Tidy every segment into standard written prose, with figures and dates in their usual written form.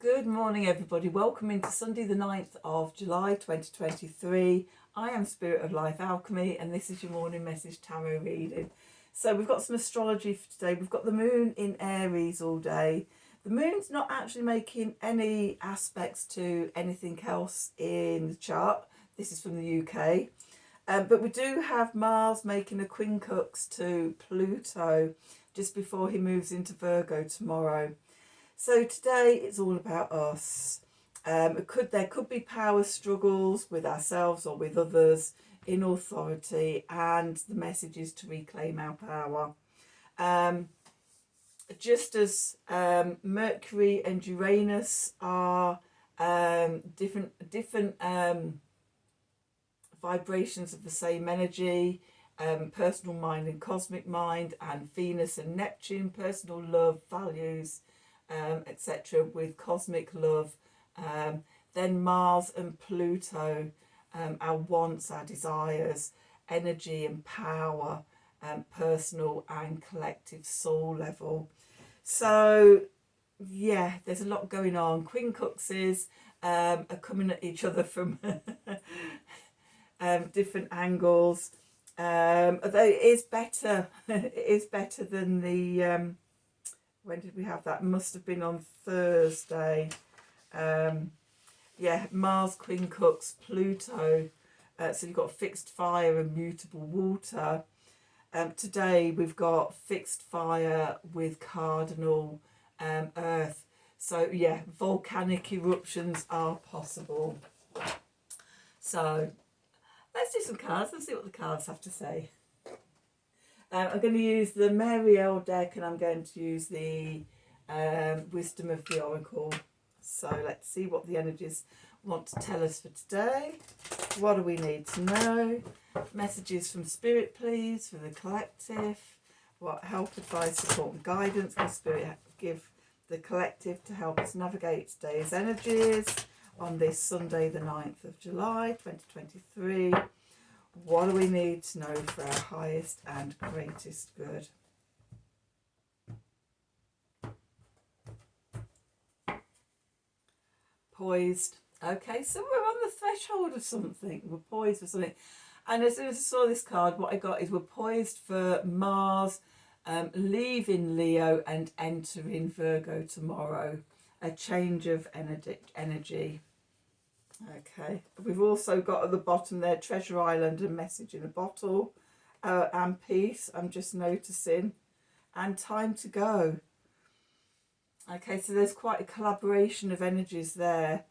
Good morning, everybody. Welcome into Sunday, the 9th of July 2023. I am Spirit of Life Alchemy, and this is your morning message tarot reading. So, we've got some astrology for today. We've got the moon in Aries all day. The moon's not actually making any aspects to anything else in the chart. This is from the UK. But we do have Mars making a quincunx to Pluto just before he moves into Virgo tomorrow. So today it's all about us. There could be power struggles with ourselves or with others in authority, and the message is to reclaim our power. Just as Mercury and Uranus are different vibrations of the same energy, personal mind and cosmic mind, and Venus and Neptune, personal love, values, etc., with cosmic love, then Mars and Pluto, our wants, our desires, energy and power, personal and collective soul level. So yeah, there's a lot going on. Quincunxes are coming at each other from different angles, although it is better than the when did we have that? Must have been on Thursday. Yeah, Mars, quincunx, Pluto. So you've got fixed fire and mutable water. Today we've got fixed fire with cardinal earth. So yeah, volcanic eruptions are possible. So let's do some cards. Let's see what the cards have to say. I'm going to use the Mariel deck, and I'm going to use the Wisdom of the Oracle. So let's see what the energies want to tell us for today. What do we need to know? Messages from Spirit, please, for the collective. What help, advice, support and guidance can Spirit give the collective to help us navigate today's energies on this Sunday, the 9th of July, 2023. What do we need to know for our highest and greatest good? Poised. Okay, so we're on the threshold of something. We're poised for something. And as soon as I saw this card, what I got is we're poised for Mars leaving Leo and entering Virgo tomorrow. A change of energy. Okay, we've also got at the bottom there Treasure Island, a message in a bottle, and peace, I'm just noticing, and time to go. Okay, so there's quite a collaboration of energies there.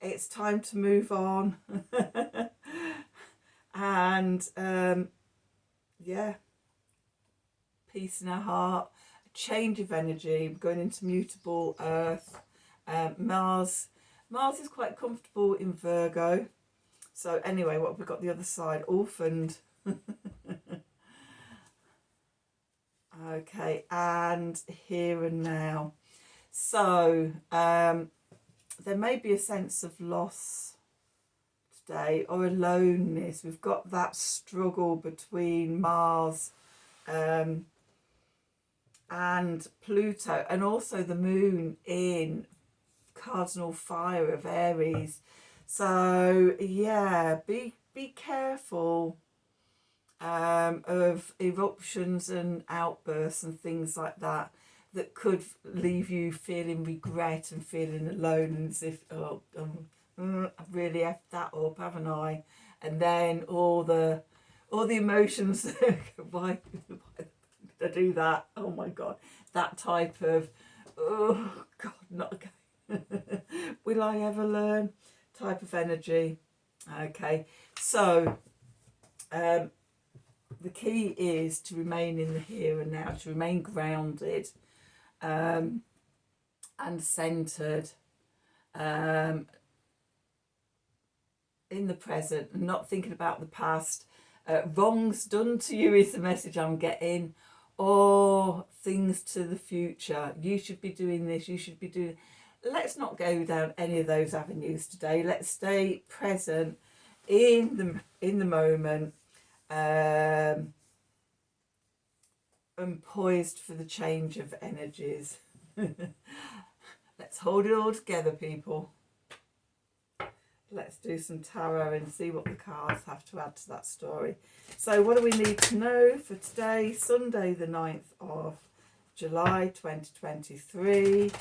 It's time to move on. And yeah, peace in our heart, a change of energy, going into mutable earth. Mars is quite comfortable in Virgo. So anyway, what have we got the other side? Orphaned. Okay, and here and now. So there may be a sense of loss today or aloneness. We've got that struggle between Mars and Pluto, and also the moon in cardinal fire of Aries. So yeah, be careful of eruptions and outbursts and things like that could leave you feeling regret and feeling alone, and as if I've really effed that up, haven't I? And then all the emotions. why did I do that? Oh my god, that type of oh god, not again. Will I ever learn type of energy. Okay, so the key is to remain in the here and now, to remain grounded and centered in the present, and not thinking about the past. Wrongs done to you is the message I'm getting, or things to the future. You should be doing this, you should be doing. Let's not go down any of those avenues today. Let's stay present in the moment, and poised for the change of energies. Let's hold it all together, people. Let's do some tarot and see what the cards have to add to that story. So what do we need to know for today, Sunday the 9th of July 2023?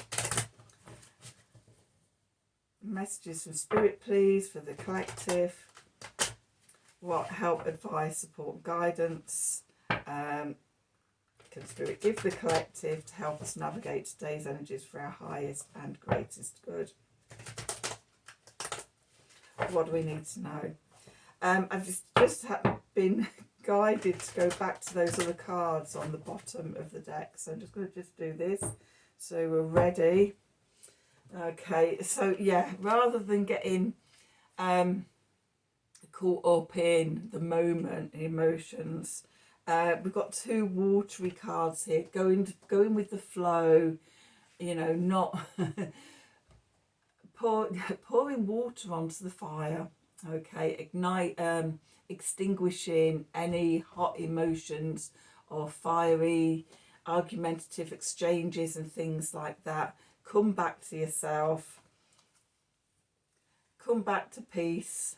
Messages from Spirit, please, for the collective. What help, advice, support, guidance can Spirit give the collective to help us navigate today's energies for our highest and greatest good? What do we need to know? I've just been guided to go back to those other cards on the bottom of the deck. So I'm just going to do this so we're ready. Okay, so yeah, rather than getting caught up in the moment, emotions, we've got two watery cards here, going with the flow, you know, not pouring water onto the fire. Okay, ignite, extinguishing any hot emotions or fiery argumentative exchanges and things like that. Come back to yourself, come back to peace,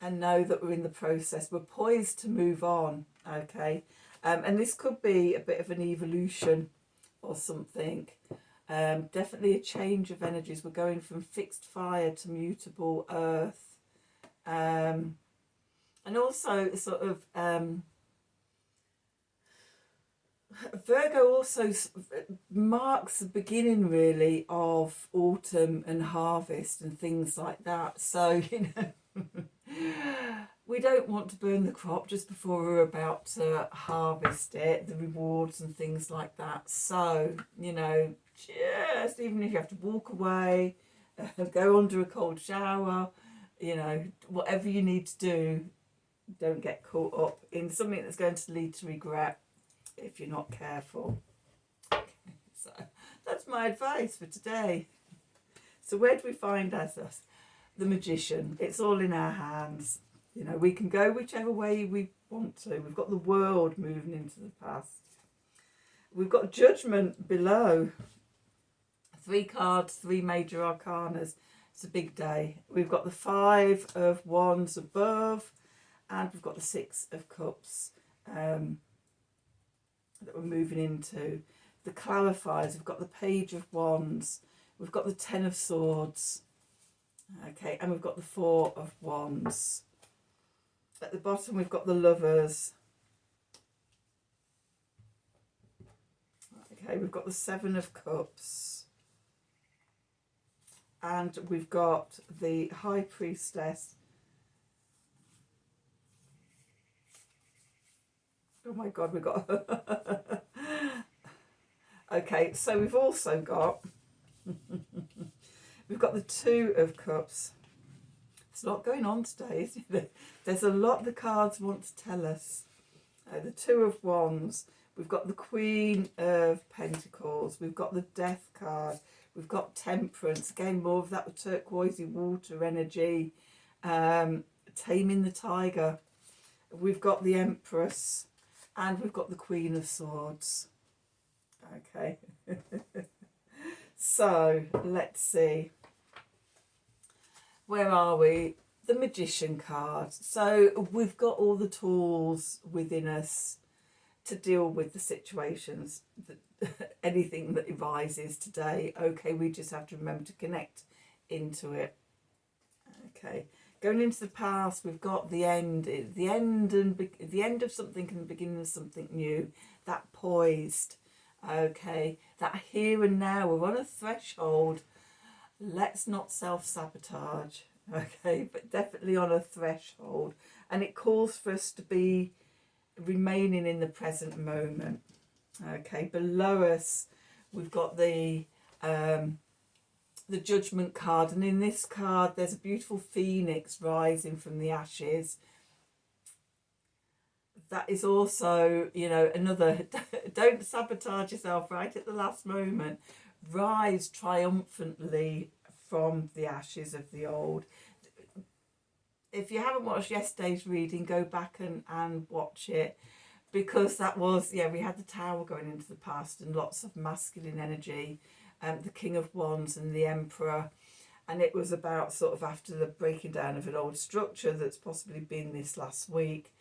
and know that we're in the process. We're poised to move on. Okay, and this could be a bit of an evolution or something. Definitely a change of energies. We're going from fixed fire to mutable earth, and also sort of Virgo also marks the beginning really of autumn and harvest and things like that. So, you know, we don't want to burn the crop just before we're about to harvest it, the rewards and things like that. So, you know, just even if you have to walk away, go under a cold shower, you know, whatever you need to do, don't get caught up in something that's going to lead to regret if you're not careful. Okay, so that's my advice for today. So where do we find us? The Magician. It's all in our hands. You know, we can go whichever way we want to. We've got the world moving into the past. We've got Judgment below. 3 cards, 3 major arcanas. It's a big day. We've got the 5 of Wands above, and we've got the 6 of Cups that we're moving into. The clarifiers, we've got the Page of Wands, we've got the 10 of Swords, okay, and we've got the 4 of Wands. At the bottom we've got the Lovers, okay, we've got the 7 of Cups, and we've got the High Priestess. Oh my God, we've got... Okay, so we've also got... we've got the 2 of Cups. There's a lot going on today, isn't there? There's a lot the cards want to tell us. The 2 of Wands. We've got the Queen of Pentacles. We've got the Death card. We've got Temperance. Again, more of that turquoisey water energy. Taming the Tiger. We've got the Empress. And we've got the Queen of Swords. Okay. So, let's see. Where are we? The Magician card. So, we've got all the tools within us to deal with the situations, anything that arises today. Okay, we just have to remember to connect into it. Okay. Going into the past, we've got the end of something and the beginning of something new. That poised, okay, that here and now. We're on a threshold. Let's not self-sabotage, okay, but definitely on a threshold. And it calls for us to be remaining in the present moment. Okay, below us, we've got the Judgment card, and in this card there's a beautiful phoenix rising from the ashes. That is also, you know, another don't sabotage yourself right at the last moment. Rise triumphantly from the ashes of the old. If you haven't watched yesterday's reading, go back and watch it. because that was, yeah, we had the Tower going into the past and lots of masculine energy, the King of Wands and the Emperor. And it was about sort of after the breaking down of an old structure that's possibly been this last week,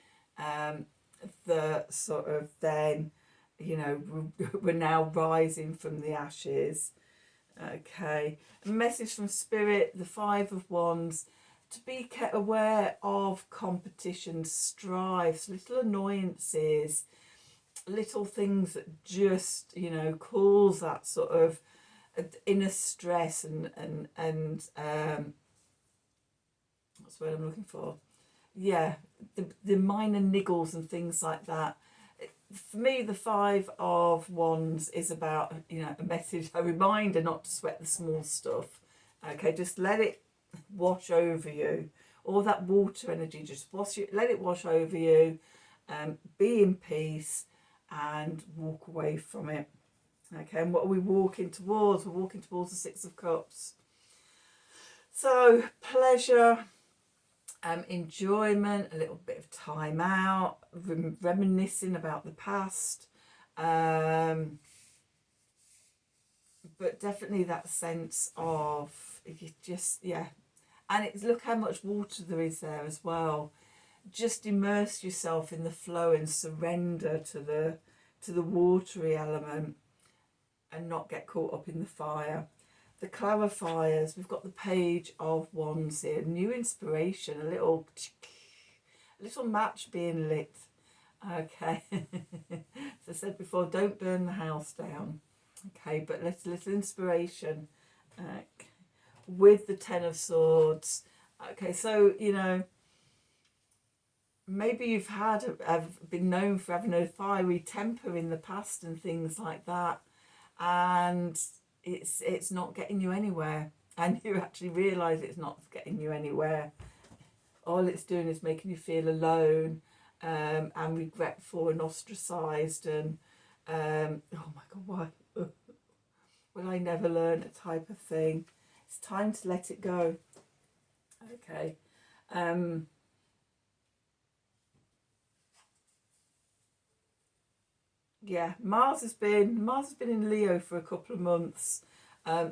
the sort of then, you know, we're now rising from the ashes. Okay, a message from Spirit, the Five of Wands, to be aware of competition, strife, little annoyances, little things that just, you know, cause that sort of inner stress and what's the word I'm looking for? Yeah, the minor niggles and things like that. For me, the Five of Wands is about, you know, a message, a reminder not to sweat the small stuff. Okay, just let it wash over you. All that water energy, just let it wash over you. Be in peace and walk away from it. Okay, and what are we walking towards? We're walking towards the Six of Cups. So pleasure, enjoyment, a little bit of time out, reminiscing about the past, but definitely that sense of, if you just, yeah, and it's, look how much water there is there as well. Just immerse yourself in the flow and surrender to the watery element and not get caught up in the fire. The clarifiers, we've got the Page of Wands here, new inspiration, a little match being lit. Okay, as I said before, don't burn the house down. Okay, but little inspiration with the Ten of Swords. Okay, so, you know, maybe you've been known for having a fiery temper in the past and things like that, and it's not getting you anywhere, and you actually realise it's not getting you anywhere. All it's doing is making you feel alone, and regretful and ostracised, and oh my god, why will I never learn, a type of thing. It's time to let it go. Okay. Yeah, Mars has been in Leo for a couple of months,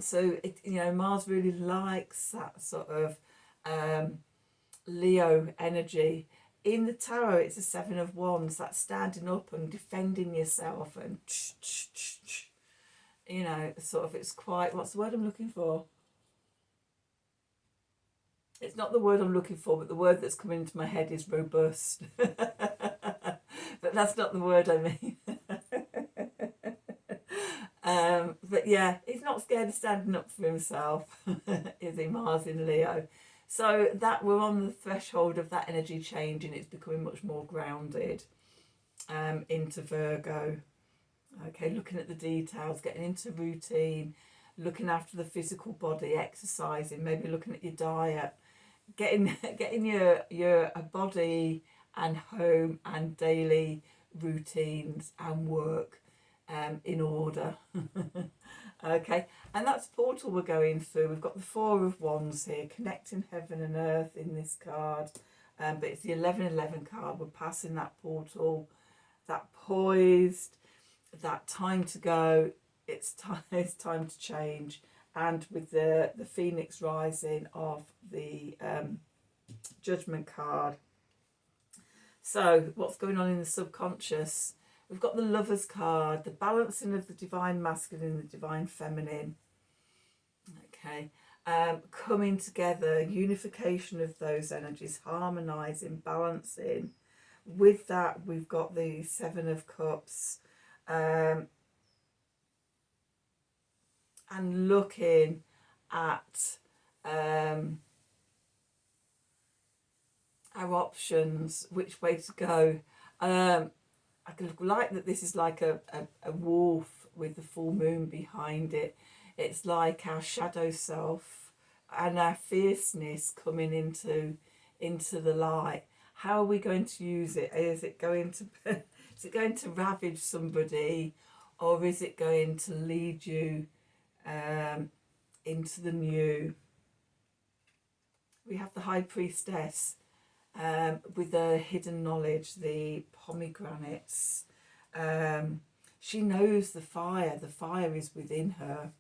so it, you know, Mars really likes that sort of Leo energy. In the tarot, it's a Seven of Wands, that's standing up and defending yourself, and you know, sort of, it's quite, what's the word I'm looking for? It's not the word I'm looking for, but the word that's coming into my head is robust. But that's not the word I mean. But yeah, he's not scared of standing up for himself, is he, Mars in Leo? So that we're on the threshold of that energy change, and it's becoming much more grounded into Virgo. Okay, looking at the details, getting into routine, looking after the physical body, exercising, maybe looking at your diet, getting your body and home and daily routines and work in order. Okay, and that's the portal we're going through. We've got the Four of Wands here, connecting heaven and earth in this card, but it's the 1111 card. We're passing that portal, that poised, that time to go. It's time to change. And with the Phoenix rising of the Judgment card. So what's going on in the subconscious? We've got the Lovers card, the balancing of the divine masculine and the divine feminine. Okay, coming together, unification of those energies, harmonizing, balancing. With that, we've got the Seven of Cups, and looking at our options, which way to go. I like that this is like a wolf with the full moon behind it. It's like our shadow self and our fierceness coming into the light. How are we going to use it? Is it going to ravage somebody, or is it going to lead you into the new? We have the High Priestess, with the hidden knowledge, the pomegranates. She knows the fire is within her,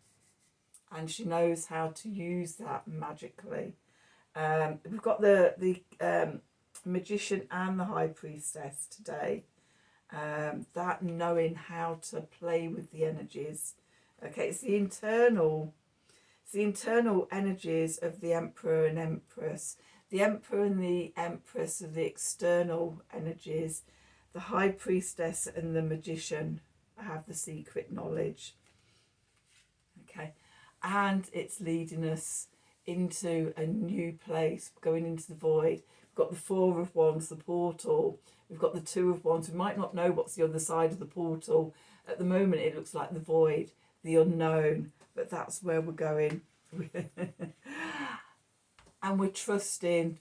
and she knows how to use that magically. We've got the magician and the high priestess today. That knowing how to play with the energies. Okay, it's the internal energies of the emperor and empress. The emperor and the empress are the external energies. The high priestess and the magician have the secret knowledge. Okay, and it's leading us into a new place, going into the void. We've got the Four of Wands, the portal. We've got the Two of Wands. We might not know what's the other side of the portal. At the moment, it looks like the void, the unknown, but that's where we're going. And we're trusting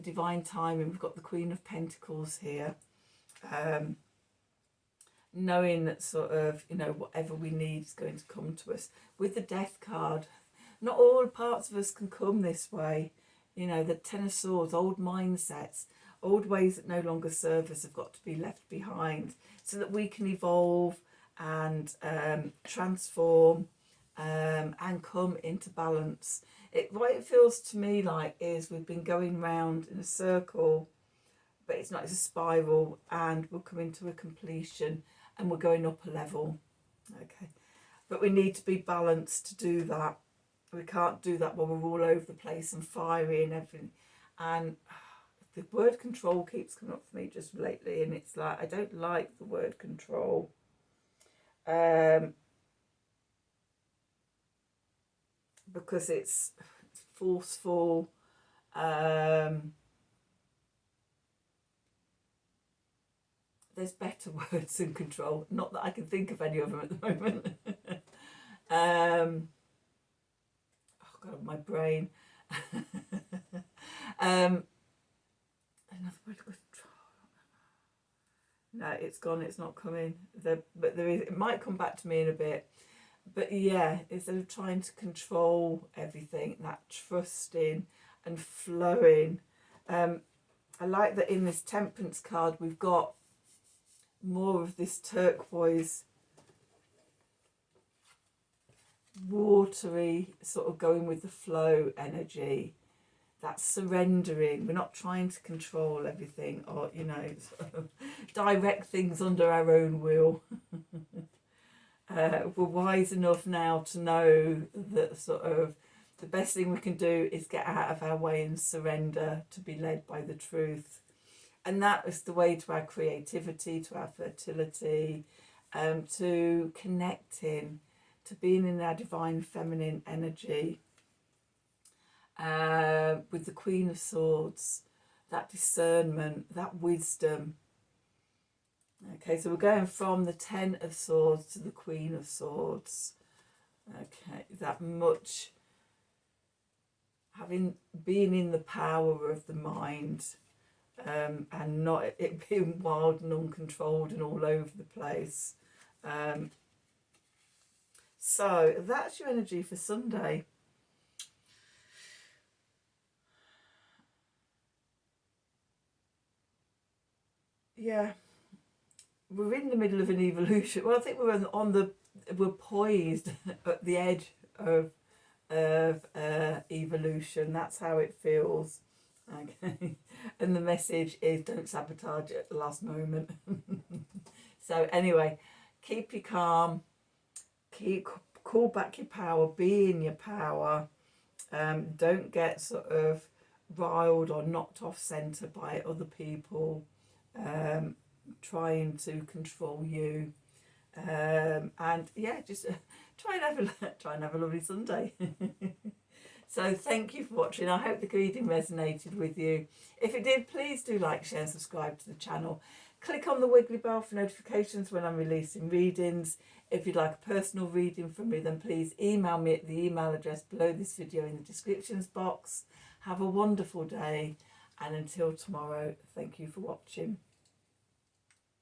divine timing. We've got the Queen of Pentacles here. Knowing that sort of, whatever we need is going to come to us. With the Death card, not all parts of us can come this way. The Ten of Swords, old mindsets, old ways that no longer serve us have got to be left behind so that we can evolve and transform and come into balance. What it feels to me like is we've been going round in a circle, but it's not, it's a spiral, and we're coming to a completion and we're going up a level. Okay, but we need to be balanced to do that. We can't do that while we're all over the place and fiery and everything. And the word control keeps coming up for me just lately, and it's like, I don't like the word control. Because it's forceful. There's better words than control. Not that I can think of any of them at the moment. Oh God, my brain. Another word, control. No, it's gone. It's not coming. But there is. It might come back to me in a bit. But yeah, instead of trying to control everything, that trusting and flowing. I like that in this Temperance card we've got more of this turquoise, watery, sort of going with the flow energy. That's surrendering. We're not trying to control everything or, sort of direct things under our own will. We're wise enough now to know that sort of the best thing we can do is get out of our way and surrender to be led by the truth. And that is the way to our creativity, to our fertility, to connecting, to being in our divine feminine energy. With the Queen of Swords, that discernment, that wisdom. Okay, so we're going from the Ten of Swords to the Queen of Swords. Okay, that much being in the power of the mind, and not it being wild and uncontrolled and all over the place. So that's your energy for Sunday. Yeah, we're in the middle of an evolution. Well, I think we're poised at the edge of evolution. That's how it feels. Okay, and the message is don't sabotage it at the last moment. So anyway, keep your calm, call back your power, be in your power. Don't get sort of riled or knocked off centre by other people trying to control you. And yeah, just try and have a lovely Sunday. So thank you for watching. I hope the reading resonated with you. If it did, please do like, share and subscribe to the channel. Click on the wiggly bell for notifications when I'm releasing readings. If you'd like a personal reading from me, then please email me at the email address below this video in the descriptions box. Have a wonderful day, and until tomorrow, thank you for watching.